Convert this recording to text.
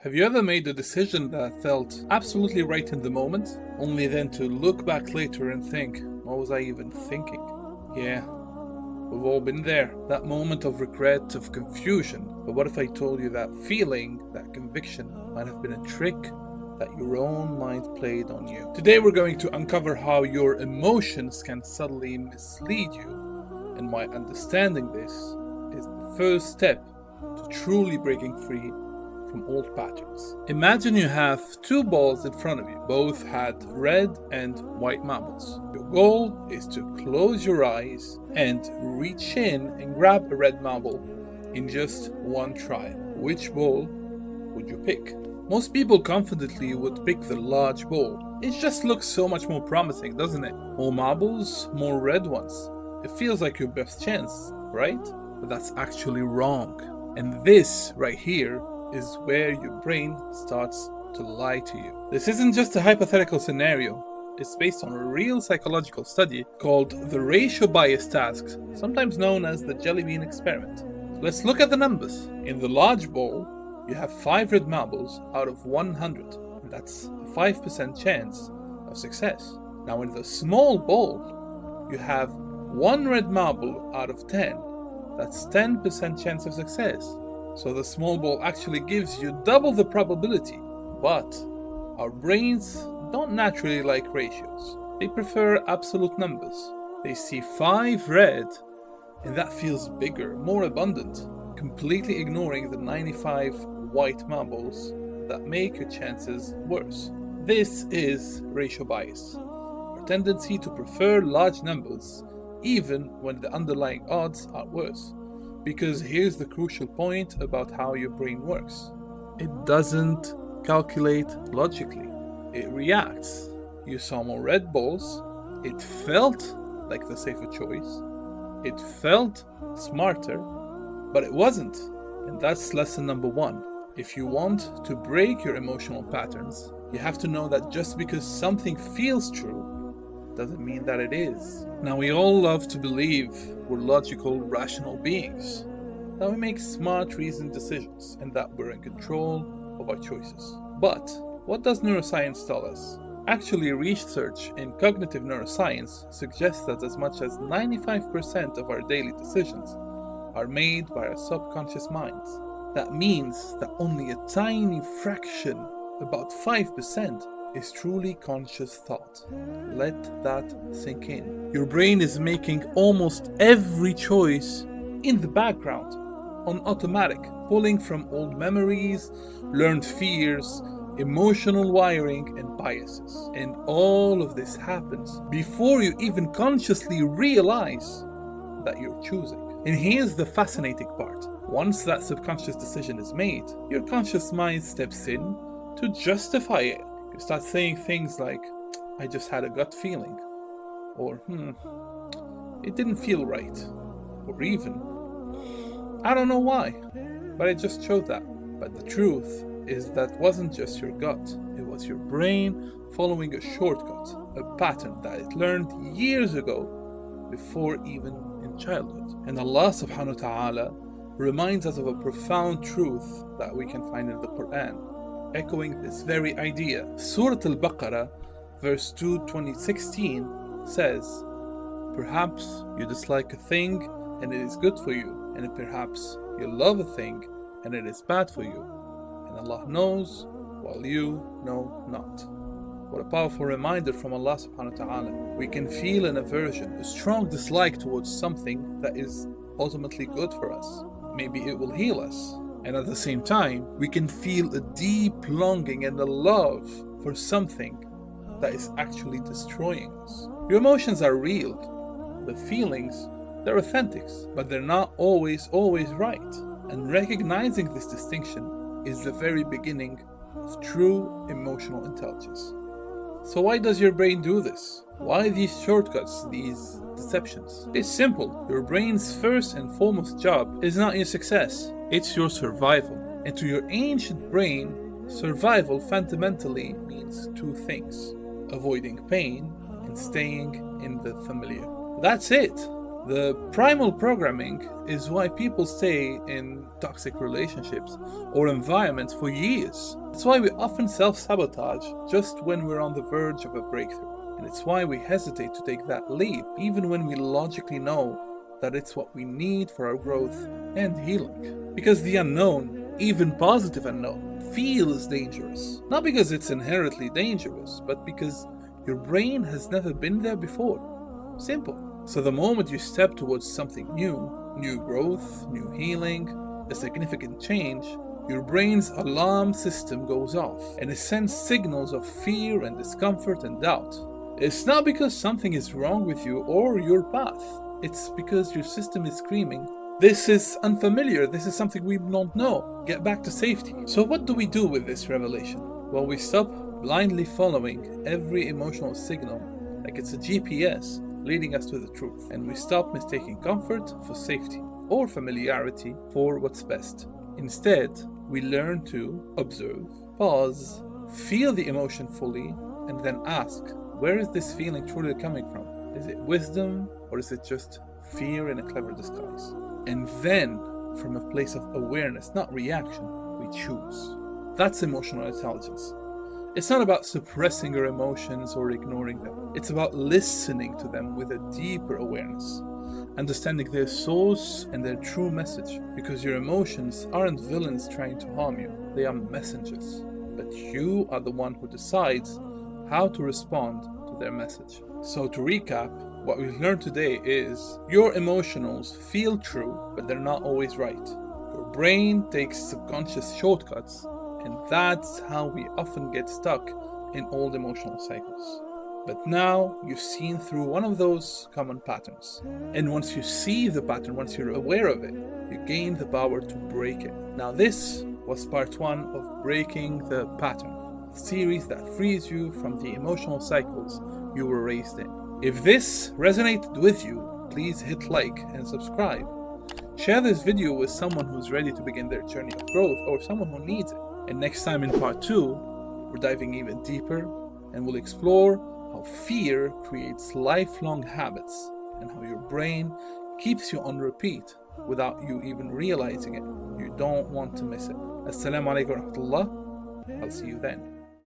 Have you ever made a decision that felt absolutely right in the moment, only then to look back later and think, what was I even thinking? Yeah, we've all been there. That moment of regret, of confusion. But what if I told you that feeling, that conviction, might have been a trick that your own mind played on you? Today we're going to uncover how your emotions can subtly mislead you, and why understanding this is the first step to truly breaking free from old patterns. Imagine you have two balls in front of you. Both had red and white marbles. Your goal is to close your eyes and reach in and grab a red marble in just one try. Which ball would you pick? Most people confidently would pick the large ball. It just looks so much more promising, doesn't it? More marbles, more red ones. It feels like your best chance, right? But that's actually wrong. And this right here is where your brain starts to lie to you. This isn't just a hypothetical scenario. It's based on a real psychological study called the ratio bias task, sometimes known as the jelly bean experiment. Let's look at the numbers. In the large bowl, you have 5 red marbles out of 100, and that's a 5% chance of success. Now in the small bowl, you have 1 red marble out of 10. That's 10% chance of success. So the small ball actually gives you double the probability. But our brains don't naturally like ratios. They prefer absolute numbers. They see 5 red, and that feels bigger, more abundant, completely ignoring the 95 white marbles that make your chances worse. This is ratio bias, our tendency to prefer large numbers even when the underlying odds are worse. Because here's the crucial point about how your brain works. It doesn't calculate logically. It reacts. You saw more red balls. It felt like the safer choice. It felt smarter, but it wasn't. And that's lesson number 1. If you want to break your emotional patterns, you have to know that just because something feels true doesn't mean that it is. Now, we all love to believe we're logical, rational beings, that we make smart, reasoned decisions, and that we're in control of our choices. But what does neuroscience tell us? Actually, research in cognitive neuroscience suggests that as much as 95% of our daily decisions are made by our subconscious minds. That means that only a tiny fraction, about 5%, is truly conscious thought. Let that sink in. Your brain is making almost every choice in the background, on automatic, pulling from old memories, learned fears, emotional wiring, and biases. And all of this happens before you even consciously realize that you're choosing. And here's the fascinating part. Once that subconscious decision is made, your conscious mind steps in to justify it. You start saying things like, I just had a gut feeling, or it didn't feel right, or even, I don't know why, but I just chose that. But the truth is that wasn't just your gut, it was your brain following a shortcut, a pattern that it learned years ago, before even in childhood. And Allah subhanahu wa ta'ala reminds us of a profound truth that we can find in the Quran, echoing this very idea. Surah Al-Baqarah, verse 2, 2016 says, perhaps you dislike a thing and it is good for you, and perhaps you love a thing and it is bad for you, and Allah knows while you know not. What a powerful reminder from Allah subhanahu wa ta'ala. We can feel an aversion, a strong dislike towards something that is ultimately good for us. Maybe it will heal us. And at the same time, we can feel a deep longing and a love for something that is actually destroying us. Your emotions are real. The feelings, they're authentic, but they're not always right. And recognizing this distinction is the very beginning of true emotional intelligence. So why does your brain do this? Why these shortcuts, these deceptions? It's simple. Your brain's first and foremost job is not your success. It's your survival. And to your ancient brain, survival fundamentally means 2 things: avoiding pain and staying in the familiar. That's it. The primal programming is why people stay in toxic relationships or environments for years. It's why we often self-sabotage just when we're on the verge of a breakthrough. And it's why we hesitate to take that leap, even when we logically know that it's what we need for our growth and healing. Because the unknown, even positive unknown, feels dangerous. Not because it's inherently dangerous, but because your brain has never been there before. Simple. So the moment you step towards something new growth, new healing, a significant change, your brain's alarm system goes off and it sends signals of fear and discomfort and doubt. It's not because something is wrong with you or your path. It's because your system is screaming, "This is unfamiliar, this is something we don't know, get back to safety." So what do we do with this revelation? Well, we stop blindly following every emotional signal like it's a GPS leading us to the truth, and we stop mistaking comfort for safety or familiarity for what's best. Instead, we learn to observe, pause, feel the emotion fully, and then ask, where is this feeling truly coming from? Is it wisdom or is it just fear in a clever disguise? And then, from a place of awareness, not reaction, we choose. That's emotional intelligence. It's not about suppressing our emotions or ignoring them. It's about listening to them with a deeper awareness, understanding their source and their true message. Because your emotions aren't villains trying to harm you, they are messengers. But you are the one who decides how to respond to their message. So to recap, what we've learned today is your emotionals feel true, but they're not always right. Your brain takes subconscious shortcuts, and that's how we often get stuck in old emotional cycles. But now you've seen through one of those common patterns. And once you see the pattern, once you're aware of it, you gain the power to break it. Now this was part 1 of Breaking the Pattern, a series that frees you from the emotional cycles you were raised in. If this resonated with you, please hit like and subscribe. Share this video with someone who's ready to begin their journey of growth or someone who needs it. And next time in part 2, we're diving even deeper and we'll explore how fear creates lifelong habits and how your brain keeps you on repeat without you even realizing it. You don't want to miss it. Assalamu alaikum wa rahmatullah. I'll see you then.